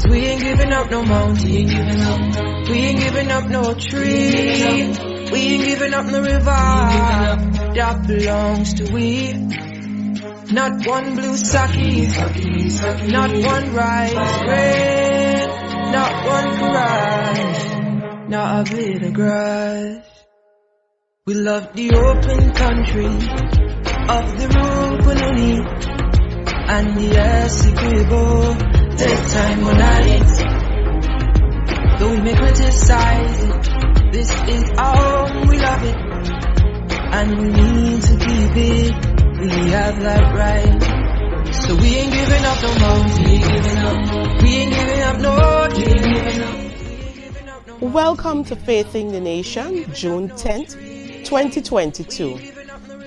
we ain't giving up no mountain, we ain't giving up no tree, we ain't giving up no river that belongs to we. Not one blue sake, not one rice grain, not one grass, not a blade of grass. We love the open country of the Rupununi and the Essequibo, the time when though we may criticize it, this is our home, we love it, and we need to keep it, we have that right. So we ain't giving up no mountain, we ain't giving up no dream. Welcome to Facing the Nation, June 10th, 2022.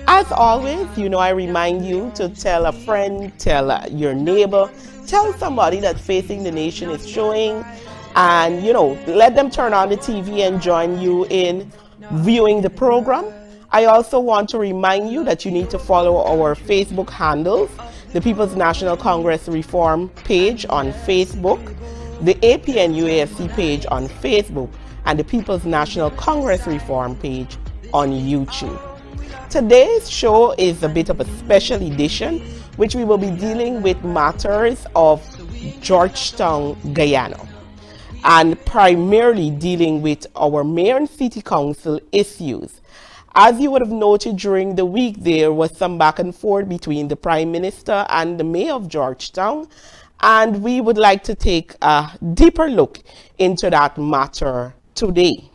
As always, I remind you to tell a friend, tell your neighbor, tell somebody that Facing the Nation is showing, and let them turn on the TV and join you in viewing the program. I also want to remind you that you need to follow our Facebook handles, the People's National Congress Reform page on Facebook, the APNUASC page on Facebook, and the People's National Congress Reform page on YouTube. Today's show is a bit of a special edition, which we will be dealing with matters of Georgetown, Guyana, and primarily dealing with our mayor and city council issues. As you would have noted during the week, there was some back and forth between the Prime Minister and the Mayor of Georgetown, and we would like to take a deeper look into that matter today.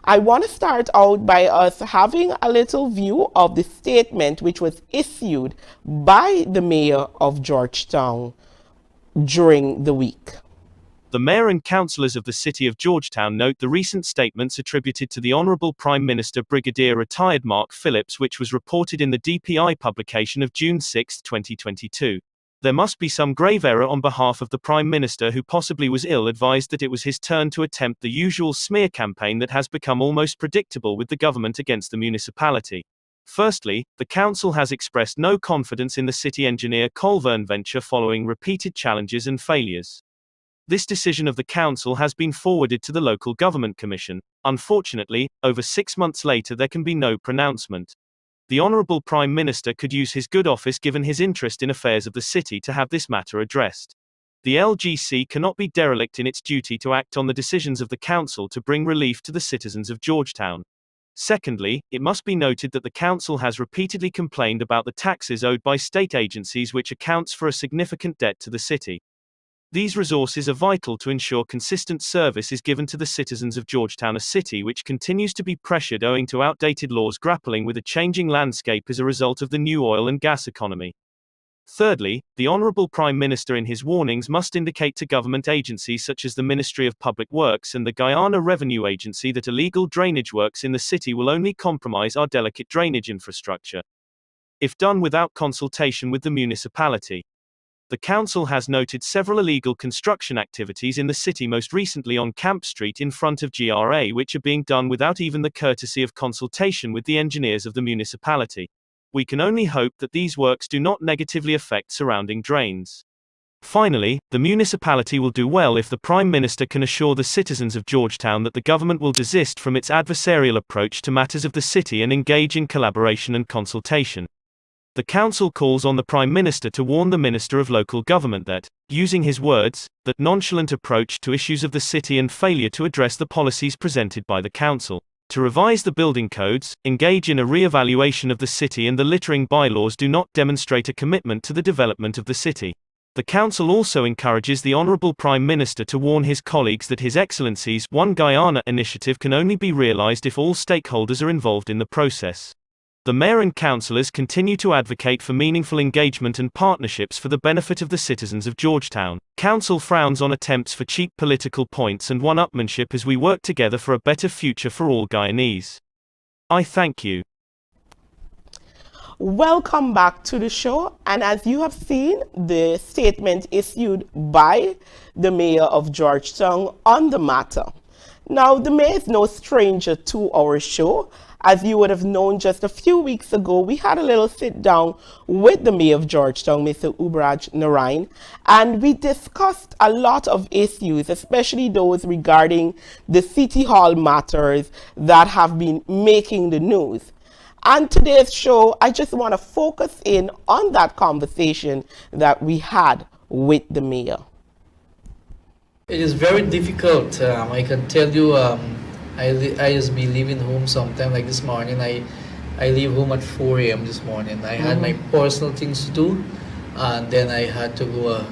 I want to start out by us having a little view of the statement which was issued by the Mayor of Georgetown during the week. The Mayor and councillors of the City of Georgetown note the recent statements attributed to the Honourable Prime Minister Brigadier Retired Mark Phillips, which was reported in the DPI publication of June 6, 2022. There must be some grave error on behalf of the Prime Minister, who possibly was ill-advised that it was his turn to attempt the usual smear campaign that has become almost predictable with the government against the municipality. Firstly, the council has expressed no confidence in the city engineer Colvern venture following repeated challenges and failures. This decision of the council has been forwarded to the Local Government Commission. Unfortunately, over 6 months later there can be no pronouncement. The Honourable Prime Minister could use his good office, given his interest in affairs of the city, to have this matter addressed. The LGC cannot be derelict in its duty to act on the decisions of the council to bring relief to the citizens of Georgetown. Secondly, it must be noted that the council has repeatedly complained about the taxes owed by state agencies, which accounts for a significant debt to the city. These resources are vital to ensure consistent service is given to the citizens of Georgetown, a city which continues to be pressured owing to outdated laws grappling with a changing landscape as a result of the new oil and gas economy. Thirdly, the Honourable Prime Minister in his warnings must indicate to government agencies such as the Ministry of Public Works and the Guyana Revenue Agency that illegal drainage works in the city will only compromise our delicate drainage infrastructure, if done without consultation with the municipality. The council has noted several illegal construction activities in the city, most recently on Camp Street in front of GRA, which are being done without even the courtesy of consultation with the engineers of the municipality. We can only hope that these works do not negatively affect surrounding drains. Finally, the municipality will do well if the Prime Minister can assure the citizens of Georgetown that the government will desist from its adversarial approach to matters of the city and engage in collaboration and consultation. The council calls on the Prime Minister to warn the Minister of Local Government that, using his words, that nonchalant approach to issues of the city and failure to address the policies presented by the council, to revise the building codes, engage in a re-evaluation of the city, and the littering bylaws do not demonstrate a commitment to the development of the city. The council also encourages the Honourable Prime Minister to warn his colleagues that His Excellency's One Guyana initiative can only be realised if all stakeholders are involved in the process. The Mayor and councillors continue to advocate for meaningful engagement and partnerships for the benefit of the citizens of Georgetown. Council frowns on attempts for cheap political points and one-upmanship as we work together for a better future for all Guyanese. I thank you. Welcome back to the show, and as you have seen, the statement issued by the Mayor of Georgetown on the matter. Now, the Mayor is no stranger to our show, As you would have known, just a few weeks ago, we had a little sit down with the Mayor of Georgetown, Mr. Ubraj Narain, and we discussed a lot of issues, especially those regarding the City Hall matters that have been making the news. On today's show, I just want to focus in on that conversation that we had with the mayor. It is very difficult. I can tell you, I just be leaving home sometime like this morning. I leave home at 4 a.m. this morning. I had my personal things to do, and then I had to go.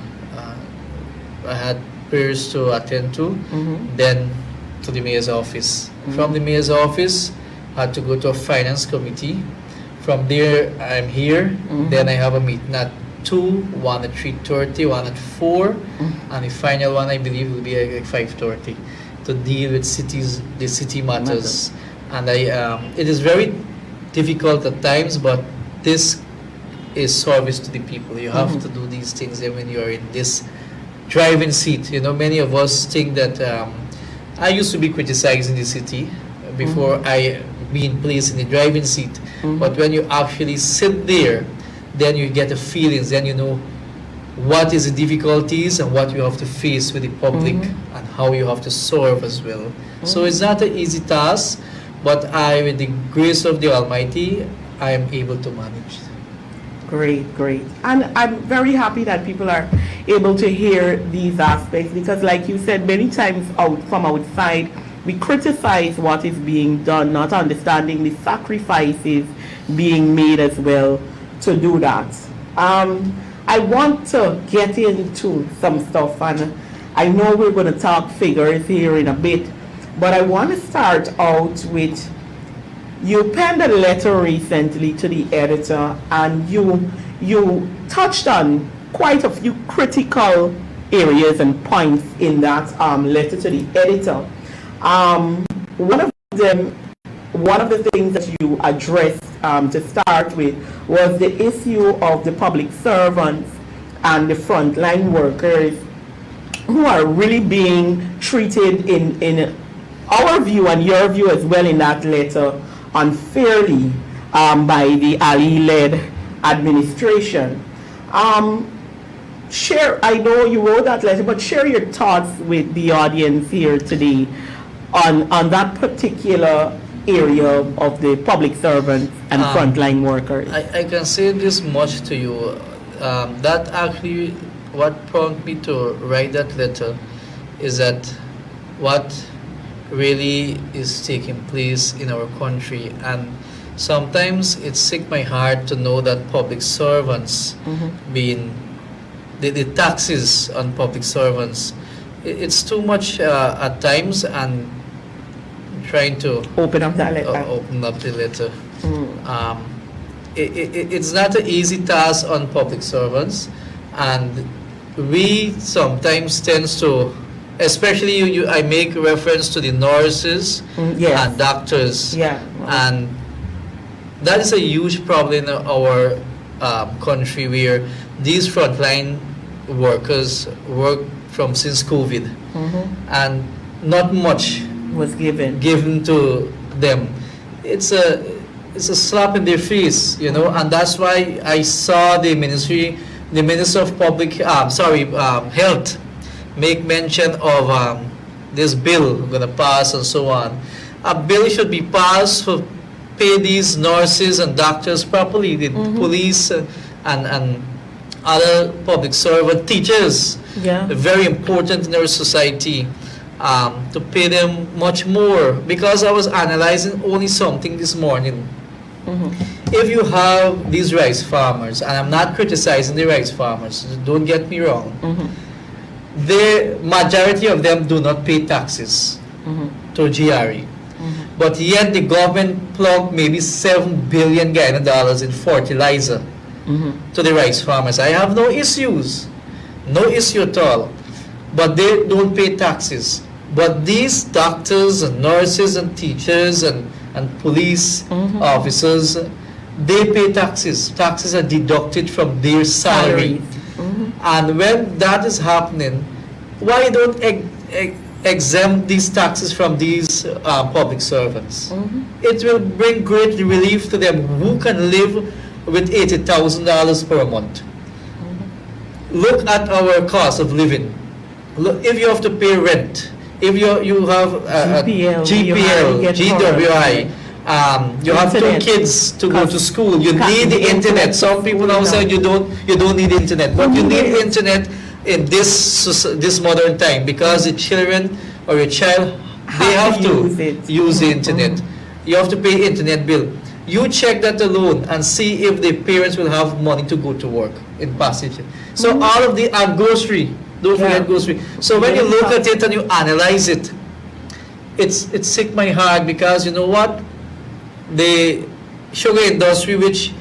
I had prayers to attend to, then to the mayor's office. From the mayor's office, I had to go to a finance committee. From there, I'm here. Then I have a meeting at 2, one at 3:30, one at 4, and the final one I believe will be at 5:30 to deal with the city matters. And it is very difficult at times, but this is service to the people. You have to do these things when you are in this driving seat. You know, many of us think that I used to be criticizing the city before I being placed in the driving seat, but when you actually sit there, then you get the feelings, then you know what is the difficulties and what you have to face with the public and how you have to serve as well. So it's not an easy task, but with the grace of the Almighty, I am able to manage. Great. And I'm very happy that people are able to hear these aspects because like you said, many times from outside, we criticize what is being done, not understanding the sacrifices being made as well to do that. I want to get into some stuff, and I know we're going to talk figures here in a bit, but I want to start out with, you penned a letter recently to the editor, and you touched on quite a few critical areas and points in that letter to the editor. One of the things that you addressed to start with was the issue of the public servants and the frontline workers who are really being treated in our view and your view as well in that letter unfairly by the Ali-led administration. I know you wrote that letter, but share your thoughts with the audience here today on that particular area of the public servants and frontline workers. I can say this much to you. That actually, what prompted me to write that letter is that what really is taking place in our country, and sometimes it sick my heart to know that public servants being the taxes on public servants, it's too much at times, and trying to open up that letter. Open up the letter. It's not an easy task on public servants, and we sometimes tends to, especially I make reference to the nurses and doctors, and that is a huge problem in our country, where these frontline workers work from since COVID, and not much was given to them. It's a slap in their face, you know, and that's why I saw the Minister of Public Health make mention of this bill gonna pass and so on. A bill should be passed for pay these nurses and doctors properly, the police and other public servant, teachers, very important in our society, to pay them much more. Because I was analyzing only something this morning. If you have these rice farmers, and I'm not criticizing the rice farmers, don't get me wrong, the majority of them do not pay taxes to GRE. But yet the government plugged maybe 7 billion Guyana dollars in fertilizer to the rice farmers. I have no issues, no issue at all. But they don't pay taxes. But these doctors and nurses and teachers and police officers, they pay taxes. Taxes are deducted from their salary. And when that is happening, why don't exempt these taxes from these public servants. It will bring great relief to them who can live with $80,000 per month. Look at our cost of living. Look, if you have to pay rent, if you have GPL, GWI, you have 2 kids to go to school, you need the internet. Some people now say you don't need internet, but you need internet in this modern time, because the children or your child, they have to use the internet. You have to pay internet bill. You check that alone and see if the parents will have money to go to work in passage. So all of the grocery, don't forget grocery. So when you look at it and you analyze it, it's sick my heart, because you know what, the sugar industry, which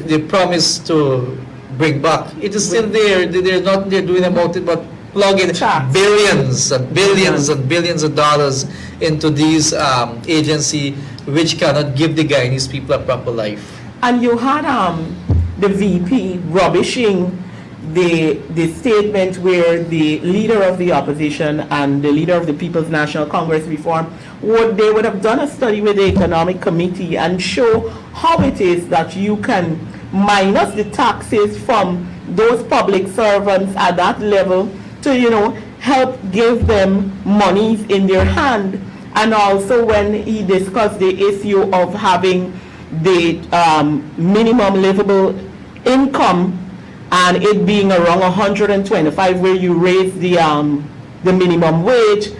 they promised to bring back, it is still there. They're doing about it, but plugging billions and billions and billions of dollars into these agency which cannot give the Guyanese people a proper life. And you had the VP rubbishing the statement where the leader of the opposition and the leader of the People's National Congress Reform they would have done a study with the Economic Committee and show how it is that you can minus the taxes from those public servants at that level to help give them monies in their hand. And also when he discussed the issue of having the minimum livable income and it being around 125, where you raise the minimum wage,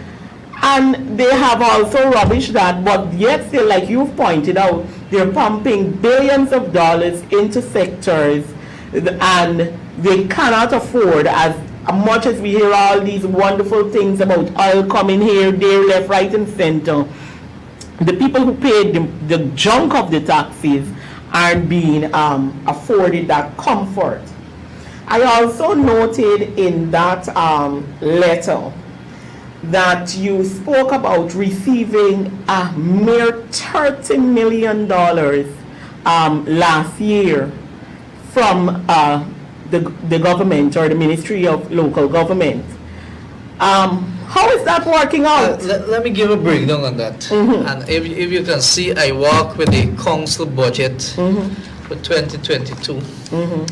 and they have also rubbished that, but yet still, like you've pointed out, they're pumping billions of dollars into sectors, and they cannot afford, as much as we hear all these wonderful things about oil coming here, there, left, right, and center, the people who paid the junk of the taxes aren't being afforded that comfort. I also noted in that letter that you spoke about receiving a mere $30 million last year from the government or the Ministry of Local Government. How is that working out? Let me give a breakdown on that. And if you can see, I work with the council budget for 2022.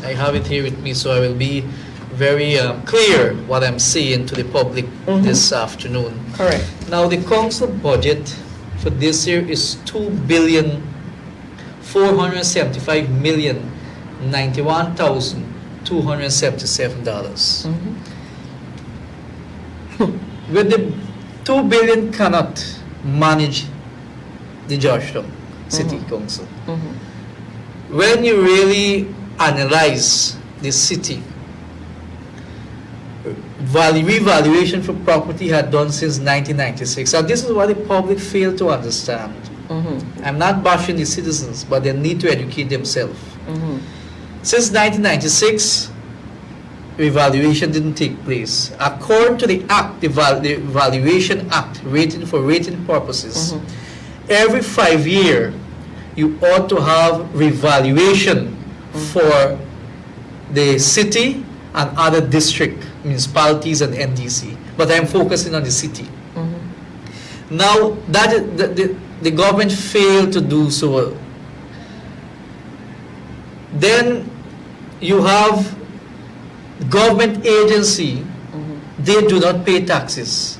I have it here with me, so I will be very clear what I'm saying to the public this afternoon. Correct. Now, the council budget for this year is $2,475,091,277. With the $2 billion cannot manage the Georgetown City Council. When you really analyze the city, revaluation for property had done since 1996, and this is what the public fail to understand. I'm not bashing the citizens, but they need to educate themselves. Since 1996, revaluation didn't take place. According to the Act, the Valuation Act, rating for rating purposes, every 5 years, you ought to have revaluation for the city and other district, municipalities and NDC. But I'm focusing on the city. Now, that the government failed to do so. Then you have government agency, they do not pay taxes.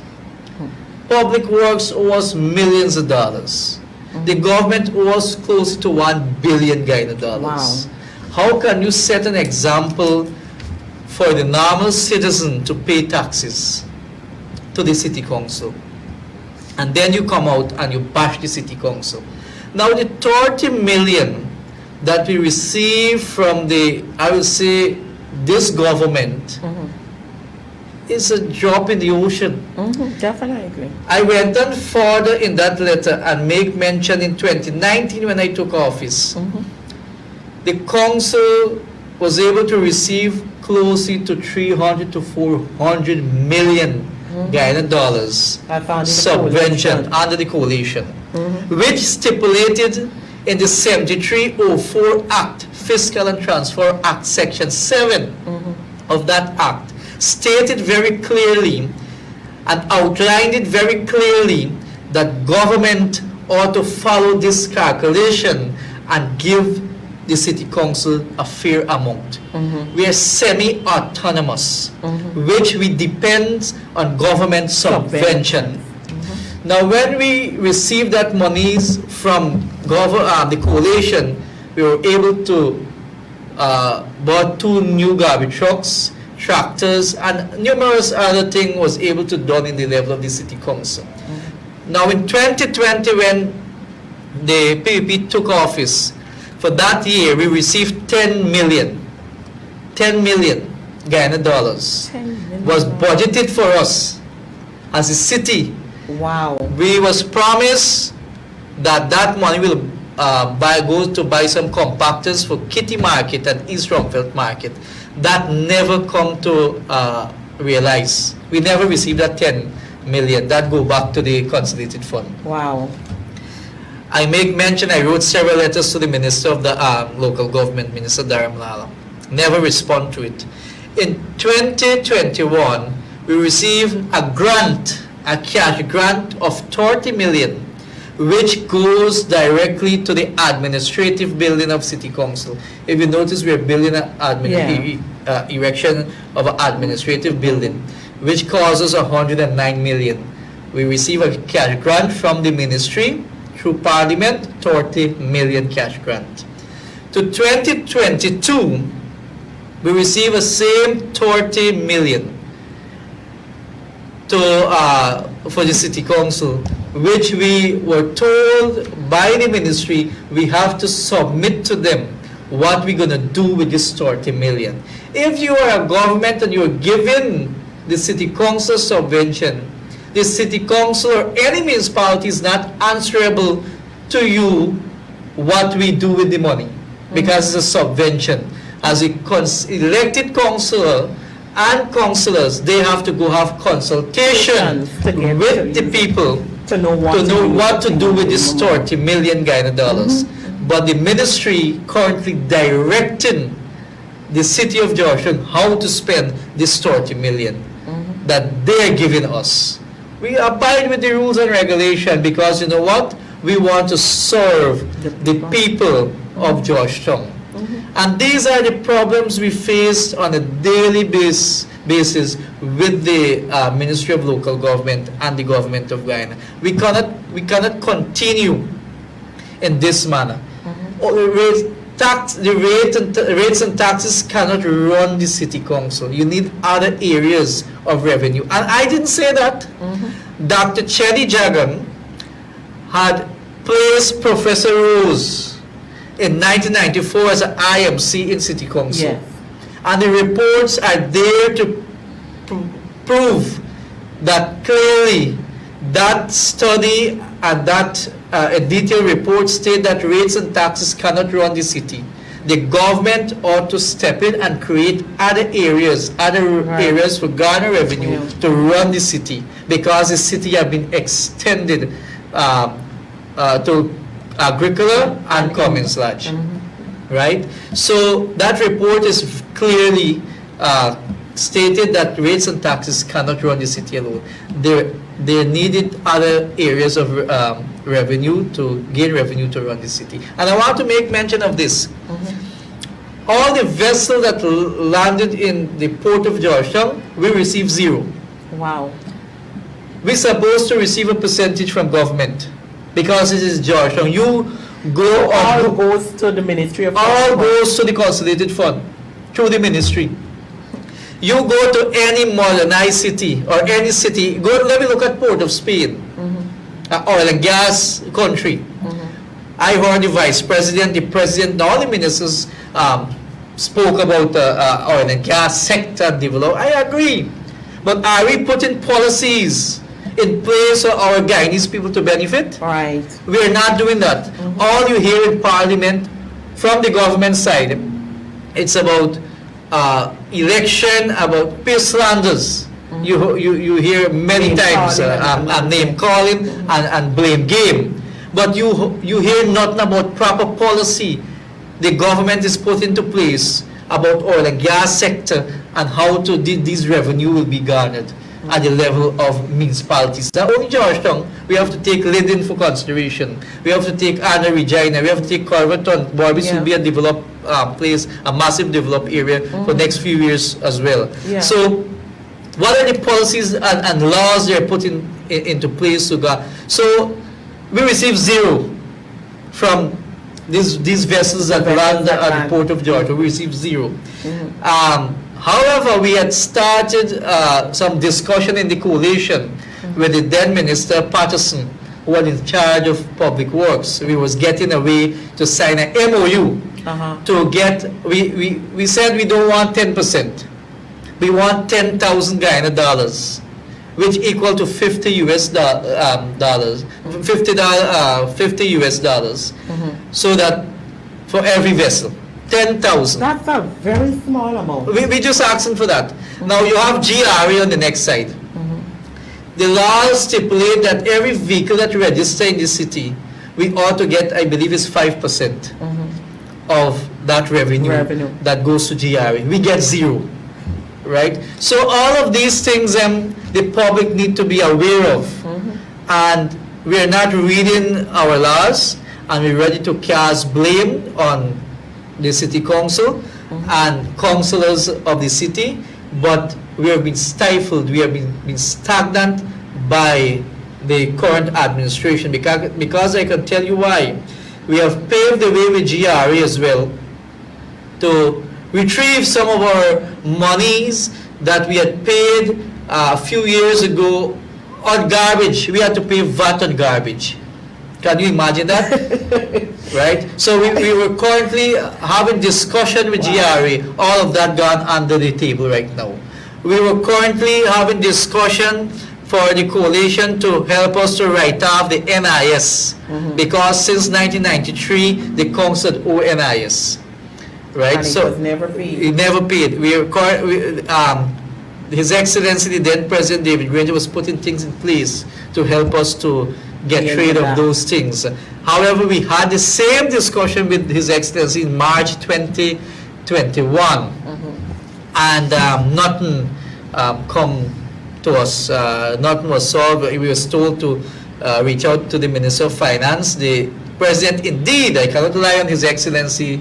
Public Works owes millions of dollars. The government owes close to $1 billion Guyana dollars. Wow. How can you set an example for the normal citizen to pay taxes to the city council? And then you come out and you bash the city council. Now the 30 million that we receive from the, I will say, this government is a drop in the ocean. Definitely. I went on further in that letter and make mention in 2019 when I took office. The council was able to receive closely to 300 to 400 million Guyana dollars subvention under the coalition, which stipulated in the 7304 Act, Fiscal and Transfer Act, Section 7 of that Act, stated very clearly and outlined it very clearly that government ought to follow this calculation and give the city council a fair amount. We are semi-autonomous, which we depend on government subvention. Now, when we received that monies from the coalition, we were able to buy 2 new garbage trucks, tractors, and numerous other things was able to done in the level of the city council. Now, in 2020, when the PPP took office, for that year, we received 10 million Guyana dollars was budgeted for us as a city. Wow. We was promised that that money will go to buy some compactors for Kitty Market and East Rumfeld Market. That never come to realize. We never received that 10 million. That go back to the consolidated fund. Wow. I make mention, I wrote several letters to the Minister of the Local Government, Minister Dharamlala. Never respond to it. In 2021, we received a grant, a cash grant of 30 million, which goes directly to the administrative building of City Council. If you notice, we are building an erection of an administrative building, which causes 109 million. We receive a cash grant from the ministry through Parliament, 30 million cash grant. To 2022, we receive a same 30 million for the City Council, which we were told by the ministry we have to submit to them what we're going to do with this 30 million. If you are a government and you're given the City Council subvention, the City Council or any municipality is not answerable to you what we do with the money, because it's a subvention. As a elected councillor and councillors, they have to go have consultation with the people to know what to do with this 30 million Guyana dollars. But the ministry currently directing the city of Georgetown how to spend this 30 million that they're giving us. We abide with the rules and regulation because you know what? We want to serve the people of Georgetown. And these are the problems we face on a daily basis with the Ministry of Local Government and the government of Guyana. We cannot continue in this manner. The rates and taxes cannot run the city council. You need other areas of revenue. And I didn't say that. Dr. Chetty Jagan had placed Professor Rose in 1994 as an IMC in city council. Yes. And the reports are there to prove that clearly that study and that a detailed report state that rates and taxes cannot run the city. The government ought to step in and create other areas for Ghana revenue to run the city, because the city has been extended to agriculture and commons large. Right? So that report is clearly stated that rates and taxes cannot run the city alone. They needed other areas of revenue to gain revenue to run the city. And I want to make mention of this. All the vessels that landed in the port of Georgetown, we received 0. Wow. We're supposed to receive a percentage from government because it is Georgetown. You go all goes to the Ministry of All goes to the consolidated fund through the ministry. You go to any modernized city or any city, let me look at Port of Spain, oil and gas country. I heard the vice president, the president, all the ministers spoke about oil and gas sector development. I agree. But are we putting policies in place for our Guyanese people to benefit? Right. We are not doing that. All you hear in Parliament from the government side, it's about election, about peace slanders. You hear many times name calling and blame game. But you hear nothing about proper policy the government is put into place about oil and gas sector and how to these revenue will be garnered at the level of municipalities. Not only Georgetown, we have to take Linden for consideration. We have to take Anna Regina. We have to take Corverton. Borbis will be a developed place, a massive developed area for next few years as well. So, what are the policies and laws they are putting into place to go? So, we receive zero from these vessels that land at the port of Georgia. We received zero. However, we had started some discussion in the coalition with the then Minister Patterson, who was in charge of public works. We was getting a way to sign an MOU to get, we said we don't want 10%. We want 10,000 Guyana dollars, which equal to 50 US dollars, $50 US dollars, so that for every vessel. 10,000. That's a very small amount. We just asking for that. Now you have GRA on the next side. The laws stipulate that every vehicle that register in the city, we ought to get, I believe, is 5% of that revenue that goes to GRA. We get zero, right? So all of these things the public need to be aware of, and we are not reading our laws, and we're ready to cast blame on the city council and councillors of the city, but we have been stifled, we have been stagnant by the current administration, because I can tell you why. We have paved the way with GRA as well to retrieve some of our monies that we had paid a few years ago on garbage. We had to pay VAT on garbage. Can you imagine that? Right? So we were currently having discussion with GRA, all of that gone under the table right now. We were currently having discussion for the coalition to help us to write off the NIS, because since 1993, the council had owe NIS. Right? And so it was never paid. It never paid. His Excellency, the then President David Granger, was putting things in place to help us to get rid of those things. However, we had the same discussion with His Excellency in March 2021, and nothing come to us. Nothing was solved. We were told to reach out to the Minister of Finance. The President, indeed, I cannot rely on His Excellency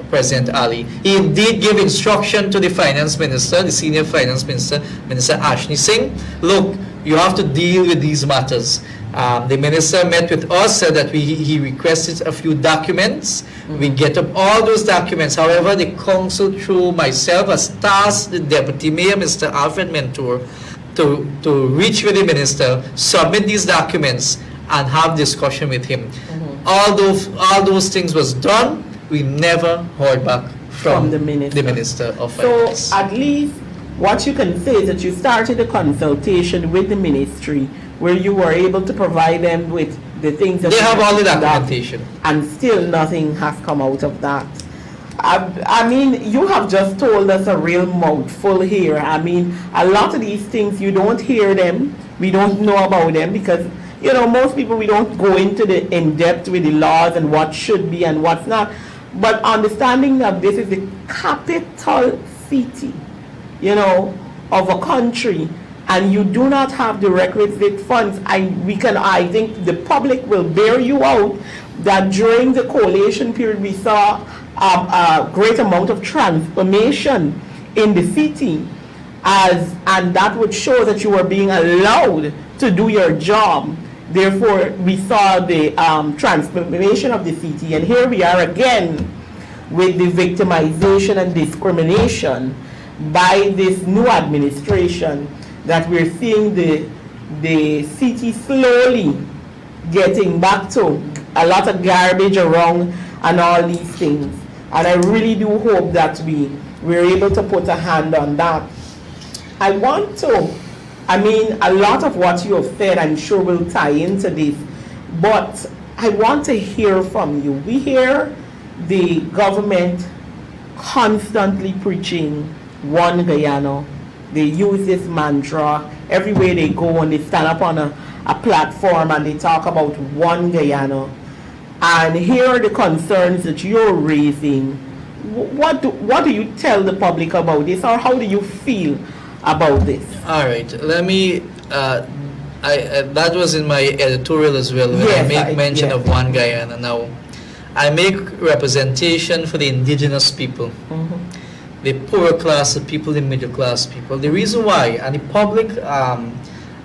President Ali. He indeed gave instruction to the Finance Minister, the Senior Finance Minister, Minister Ashni Singh. Look, you have to deal with these matters. The minister met with us, said that he requested a few documents. We get up all those documents. However, the council, through myself, has tasked the Deputy Mayor, Mr. Alfred Mentor, to reach with the minister, submit these documents, and have discussion with him. All those things was done. We never heard back from the Minister of Finance. So at least what you can say is that you started a consultation with the ministry where you were able to provide them with the things that they have all the documentation, and still nothing has come out of that. I mean, you have just told us a real mouthful here. I mean, a lot of these things, you don't hear them, we don't know about them, because you know, most people, we don't go into the in-depth with the laws and what should be and what's not. But understanding that this is the capital city, you know, of a country, and you do not have the requisite funds, I think the public will bear you out that during the coalition period we saw a great amount of transformation in the city, and that would show that you were being allowed to do your job. Therefore, we saw the transformation of the city, and here we are again with the victimization and discrimination by this new administration, that we're seeing the city slowly getting back to a lot of garbage around and all these things. And I really do hope that we're able to put a hand on that. I mean, a lot of what you have said, I'm sure, will tie into this, but I want to hear from you. We hear the government constantly preaching one Guyana. They use this mantra everywhere they go, and they stand up on a platform and they talk about one Guyana. And here are the concerns that you're raising what do you tell the public about this, or how do you feel about this? All right, let me. That was in my editorial as well, when I make mention of one Guyana. Now, I make representation for the indigenous people, the poorer class of people, the middle class people. The reason why, and the public,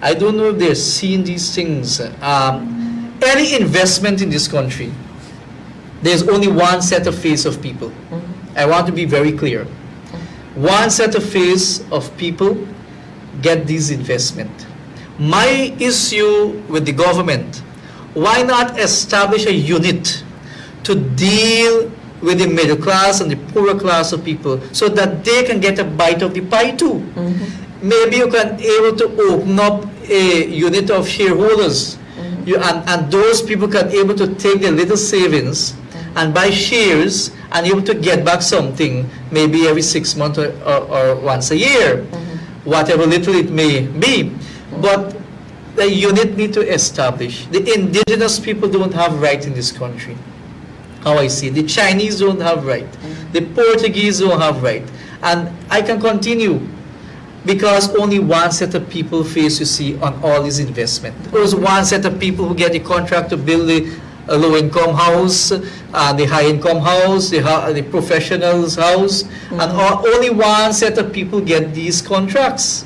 I don't know if they're seeing these things. Any investment in this country, there's only one set of face of people. I want to be very clear. One set of face of people get these investment. My issue with the government, why not establish a unit to deal with the middle class and the poorer class of people so that they can get a bite of the pie too? Maybe you can able to open up a unit of shareholders, and those people can able to take their little savings and buy shares and able to get back something, maybe every 6 months or once a year, whatever little it may be. But the unit need to establish. The indigenous people don't have right in this country, how I see it. The Chinese don't have right. The Portuguese don't have right. And I can continue, because only one set of people face, you see, on all these investment. There's one set of people who get the contract to build the low-income house, the high-income house, the professionals' house, and only one set of people get these contracts.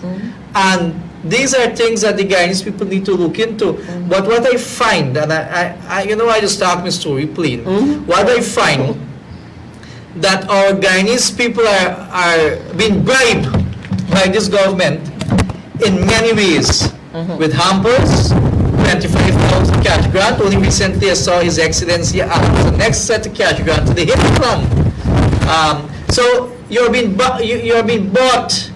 And these are things that the Guyanese people need to look into. But what I find, and I just start my story plain. What I find, that our Guyanese people are being bribed by this government in many ways, with hampers, 25,000 cash grant. Only recently I saw His Excellency ask the next set of cash grant to the HIT plan. So you're being bought,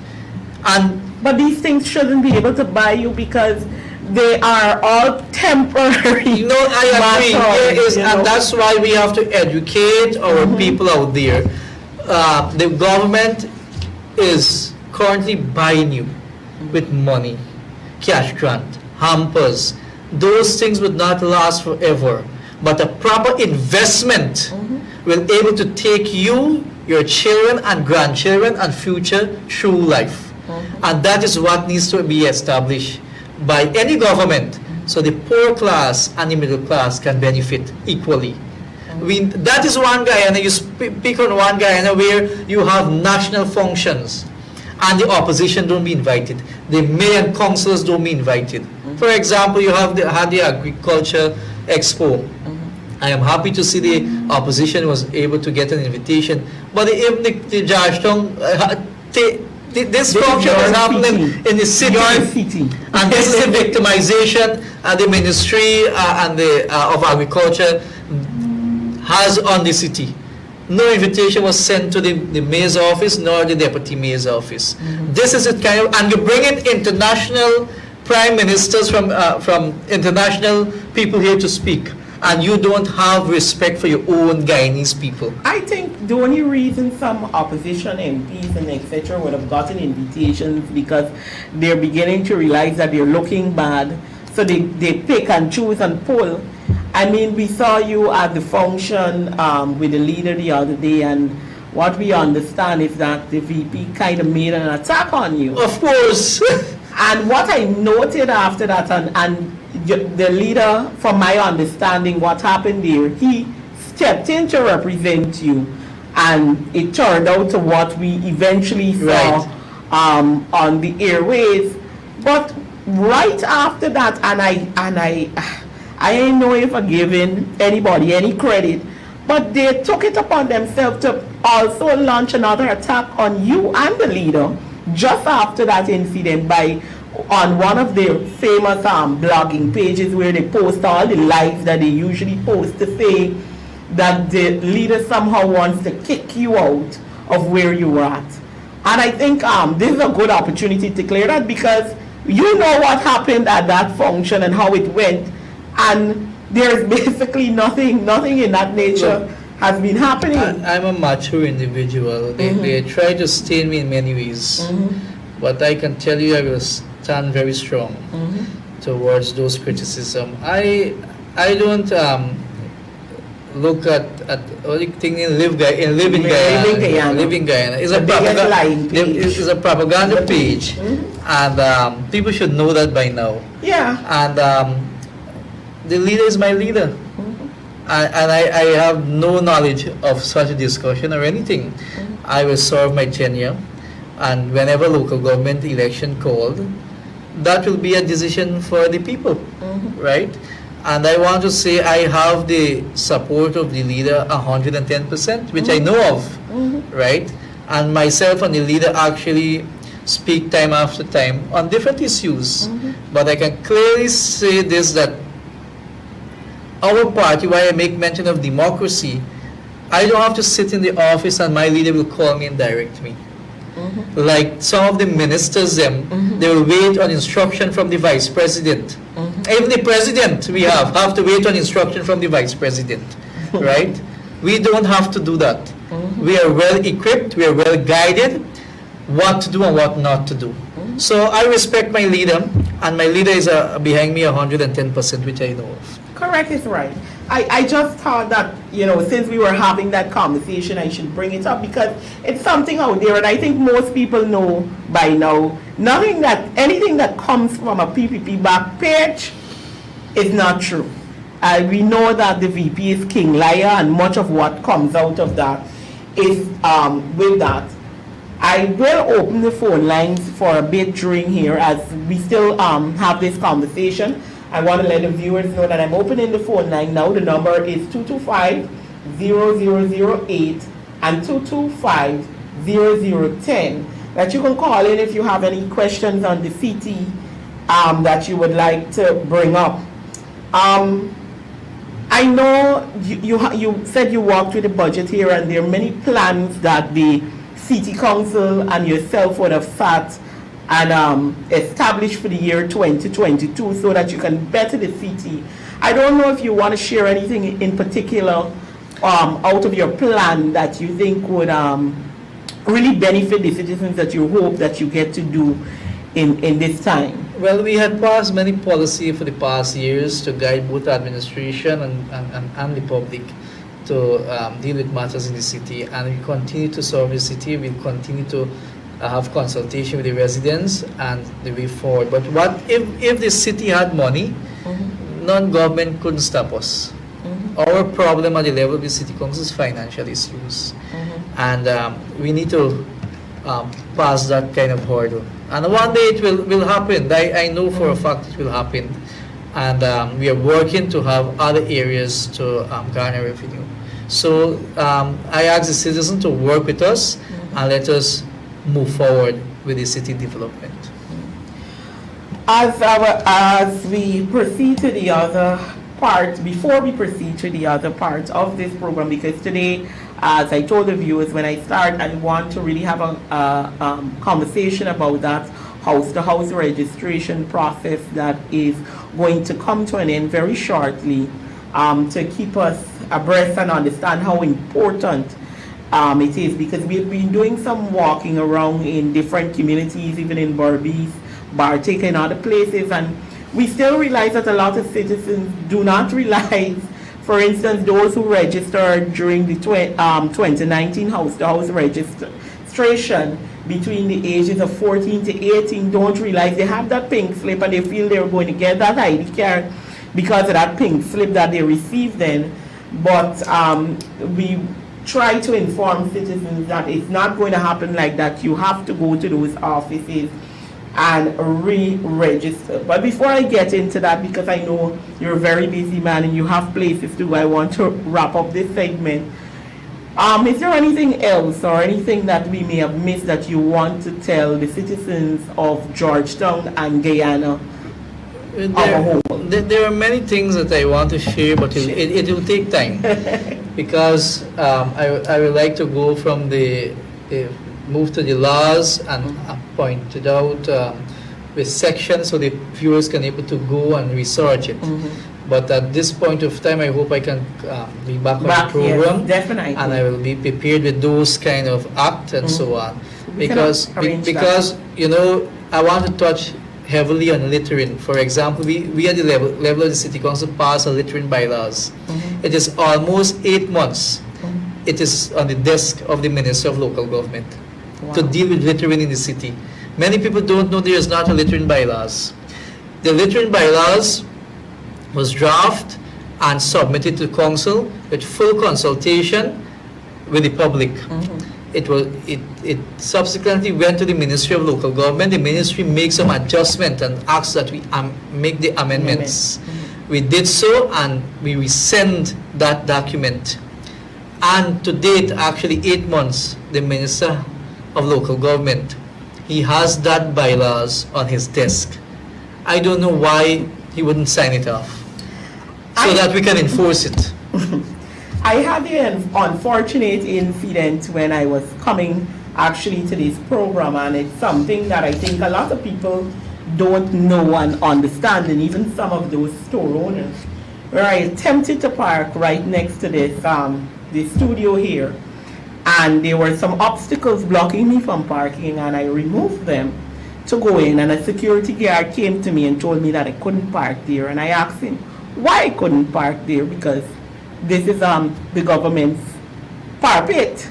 But these things shouldn't be able to buy you, because they are all temporary. No, I agree. Matters, and that's why we have to educate our people out there. The government is currently buying you with money, cash grant, hampers. Those things would not last forever. But a proper investment will able to take you, your children and grandchildren and future through life. And that is what needs to be established by any government, so the poor class and the middle class can benefit equally. That is one Guyana. You speak on one Guyana where you have national functions and the opposition don't be invited. The mayor and councillors don't be invited. For example, you had the Agriculture Expo. I am happy to see the opposition was able to get an invitation. But even the Georgetown, this function is happening in the city. And this is the victimization the Ministry and of Agriculture has on the city. No invitation was sent to the mayor's office nor the deputy mayor's office. This is a kind of, and you bring in international prime ministers from international people here to speak, and you don't have respect for your own Guyanese people. I think the only reason some opposition MPs and etc. would have gotten invitations, because they're beginning to realize that they're looking bad, so they pick and choose and pull. I mean, we saw you at the function with the leader the other day, and what we understand is that the VP kind of made an attack on you. Of course. And what I noted after that, and the leader, from my understanding, what happened there, he stepped in to represent you, and it turned out to what we eventually saw on the airways. But right after that, and I ain't know if I'm giving anybody any credit, but they took it upon themselves to also launch another attack on you and the leader just after that incident on one of their famous blogging pages, where they post all the lies that they usually post, to say that the leader somehow wants to kick you out of where you were at. And I think this is a good opportunity to clear that, because you know what happened at that function and how it went, and there's basically nothing in that nature has been happening. I'm a mature individual. They try to stain me in many ways, but I can tell you I will stand very strong towards those criticism. I don't look at what you think in live in Guyana. Live in Guyana. It's The biggest lying page. It's a propaganda page, and people should know that by now. Yeah. And the leader is my leader. And I have no knowledge of such a discussion or anything. I will serve my tenure, and whenever local government election called, that will be a decision for the people, right? And I want to say I have the support of the leader 110%, which I know of, right? And myself and the leader actually speak time after time on different issues. But I can clearly say this, that our party, why I make mention of democracy, I don't have to sit in the office and my leader will call me and direct me. Like some of the ministers, they will wait on instruction from the vice president. Even the president we have to wait on instruction from the vice president, right? We don't have to do that. We are well equipped, we are well guided what to do and what not to do. So I respect my leader, and my leader is behind me 110%, which I know of. Correct is right. I just thought that, since we were having that conversation, I should bring it up because it's something out there, and I think most people know by now, anything that comes from a PPP back page is not true. We know that the VP is king liar, and much of what comes out of that is with that. I will open the phone lines for a bit during here as we still have this conversation. I want to let the viewers know that I'm opening the phone line now. The number is 225-0008 and 225-0010. That you can call in if you have any questions on the CT that you would like to bring up. I know you said you walked with the budget here, and there are many plans that the City Council and yourself would have sat and established for the year 2022 so that you can better the city. I don't know if you want to share anything in particular out of your plan that you think would really benefit the citizens that you hope that you get to do in this time. Well, we had passed many policies for the past years to guide both administration and the public to deal with matters in the city, and we continue to serve the city. We continue to have consultation with the residents and the way forward. But what if the city had money, non-government couldn't stop us. Our problem at the level of the city council is financial issues, and we need to pass that kind of hurdle. And one day it will happen. I know for a fact it will happen, and we are working to have other areas to garner revenue. So I ask the citizens to work with us and let us move forward with the city development. As we proceed to the other part, before we proceed to the other part of this program, because today, as I told the viewers when I start, I want to really have a conversation about that house-to-house registration process that is going to come to an end very shortly, to keep us abreast and understand how important it is, because we've been doing some walking around in different communities, even in Berbice, Bartik and other places, and we still realize that a lot of citizens do not realize, for instance, those who registered during the 2019 house-to-house registration between the ages of 14 to 18 don't realize they have that pink slip, and they feel they're going to get that ID card because of that pink slip that they received then. But we try to inform citizens that it's not going to happen like that. You have to go to those offices and re-register. But before I get into that, because I know you're a very busy man and you have places to go, I want to wrap up this segment. Is there anything else or anything that we may have missed that you want to tell the citizens of Georgetown and Guyana? There are many things that I want to share, but it will take time because I would like to go from the move to the laws and point it out with sections so the viewers can able to go and research it. But at this point of time, I hope I can be back on the program, yes, definitely, and I will be prepared with those kind of acts and so on, because I want to touch heavily on littering. For example, we at the level of the city council passed a littering bylaws. It is almost 8 months. It is on the desk of the Minister of Local Government to deal with littering in the city. Many people don't know there is not a littering bylaws. The littering bylaws was drafted and submitted to council with full consultation with the public. It subsequently went to the Ministry of Local Government. The ministry made some adjustment and asked that we make the amendments. We did so, and we resend that document. And to date, actually 8 months, the Minister of Local Government, he has that bylaws on his desk. I don't know why he wouldn't sign it off so that we can enforce it. I had an unfortunate incident when I was coming actually to this program, and it's something that I think a lot of people don't know and understand, and even some of those store owners, where I attempted to park right next to this the studio here, and there were some obstacles blocking me from parking, and I removed them to go in, and a security guard came to me and told me that I couldn't park there, and I asked him why I couldn't park there, because this is the government's parapet.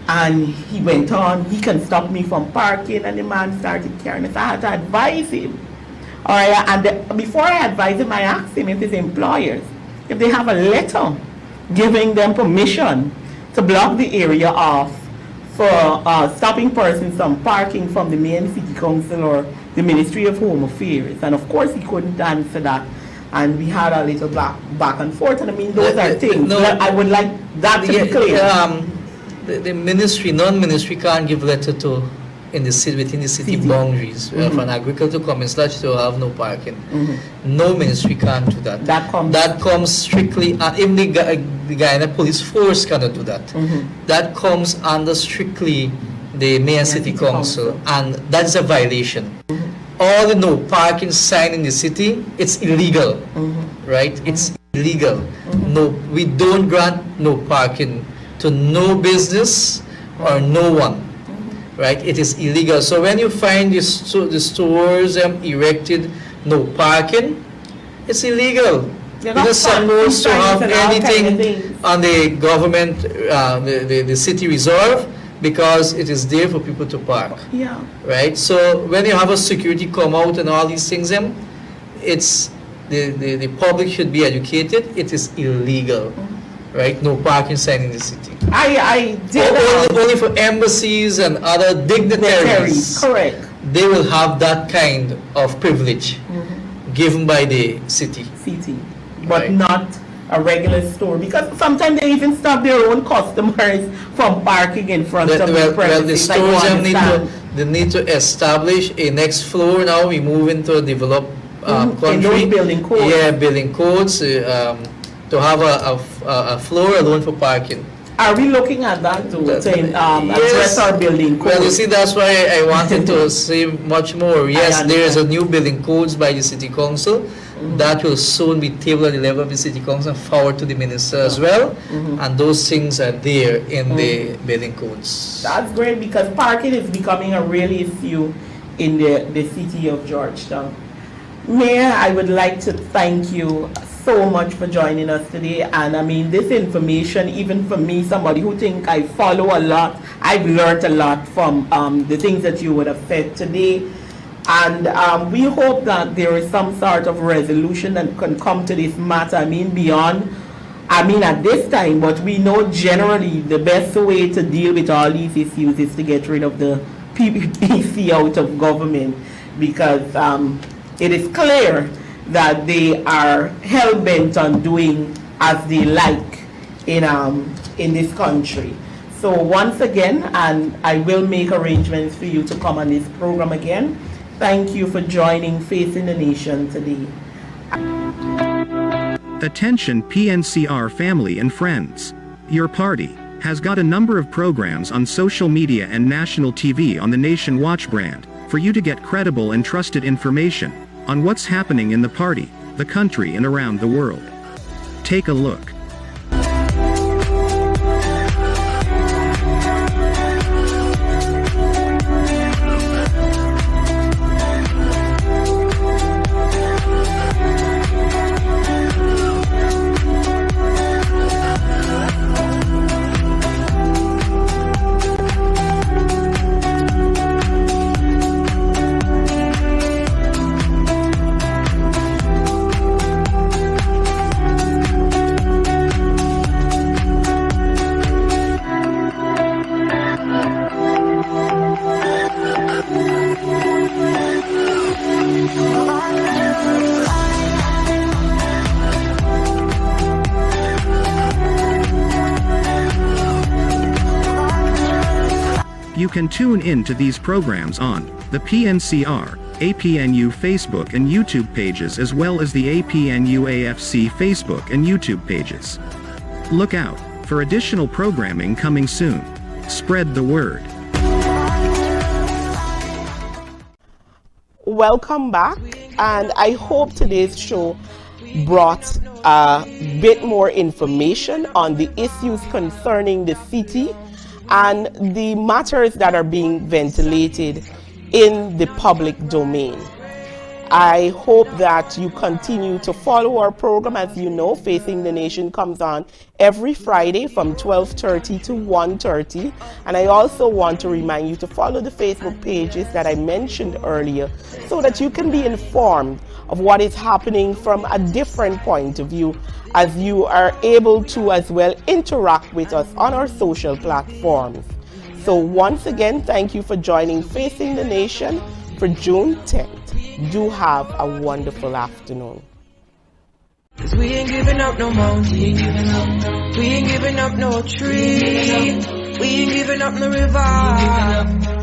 And he went on, he can stop me from parking, and the man started carrying it. I had to advise him. All right, and before I advised him, I asked him if his employers, if they have a letter giving them permission to block the area off for stopping persons from parking from the main city council or the Ministry of Home Affairs. And of course he couldn't answer that. And we had a little back and forth, and I mean, those are things that I would like that to be clear. The ministry, non-ministry can't give letter to in the city, within the city boundaries. For an agricultural commons to have no parking. No ministry can't do that. That comes strictly, even the Guyana police force cannot do that. That comes under strictly the mayor city council, and that's a violation. All the no parking sign in the city, it's illegal, right? It's illegal. No, we don't grant no parking to no business or no one, right? It is illegal. So when you find the stores erected no parking, it's illegal. You're not supposed to have anything on the government, the city reserve, because it is there for people to park. Yeah. Right? So when you have a security come out and all these things, it's the public should be educated. It is illegal. Right? No parking sign in the city. I did only for embassies and other dignitaries. Correct. They will have that kind of privilege given by the city. But not a regular store, because sometimes they even stop their own customers from parking in front of the premises. Well, the stores need to establish a next floor. Now we move into a developed country. In those building codes. Yeah, building codes to have a floor alone for parking. Are we looking at that to address our building codes? Well, you see, that's why I wanted to say much more. Yes, there is a new building codes by the city council. That will soon be tabled at the level of the city council and forward to the minister as well. And those things are there in the building codes. That's great, because parking is becoming a real issue in the city of Georgetown. Mayor, I would like to thank you so much for joining us today. And I mean, this information, even for me, somebody who think I follow a lot, I've learned a lot from the things that you would have said today. And we hope that there is some sort of resolution that can come to this matter. I mean, at this time, but we know generally the best way to deal with all these issues is to get rid of the PPPC out of government, because it is clear that they are hell-bent on doing as they like in this country. So once again, and I will make arrangements for you to come on this program again. Thank you for joining Facing the Nation today. Attention PNCR family and friends. Your party has got a number of programs on social media and national TV on the Nation Watch brand for you to get credible and trusted information on what's happening in the party, the country, and around the world. Take a look. can tune in to these programs on the PNCR, APNU Facebook and YouTube pages, as well as the APNU AFC Facebook and YouTube pages. Look out for additional programming coming soon. Spread the word. Welcome back, and I hope today's show brought a bit more information on the issues concerning the city and the matters that are being ventilated in the public domain. I hope that you continue to follow our program. As you know, Facing the Nation comes on every Friday from 12:30 to 1:30. And I also want to remind you to follow the Facebook pages that I mentioned earlier so that you can be informed of what is happening from a different point of view, as you are able to as well interact with us on our social platforms. So once again, thank you for joining Facing the Nation for June 10th. Do have a wonderful afternoon. 'Cause we ain't giving up no mountain, we ain't giving up no tree, we ain't giving up no river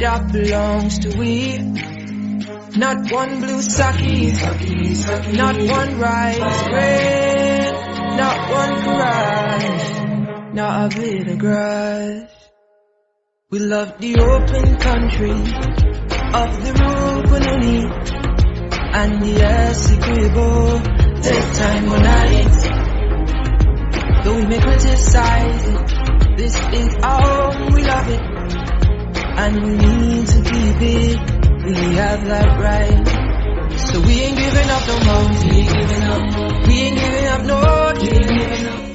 that belongs to we. Not one blue sake, not one rice bread, not one grass, not a bit of grass. We love the open country of the Rupununi and the Essequibo. Take time on night, though we may criticize it. This is our home, we love it, and we need to keep it. We have that right. So we ain't giving up no mountain, we ain't giving up no dream.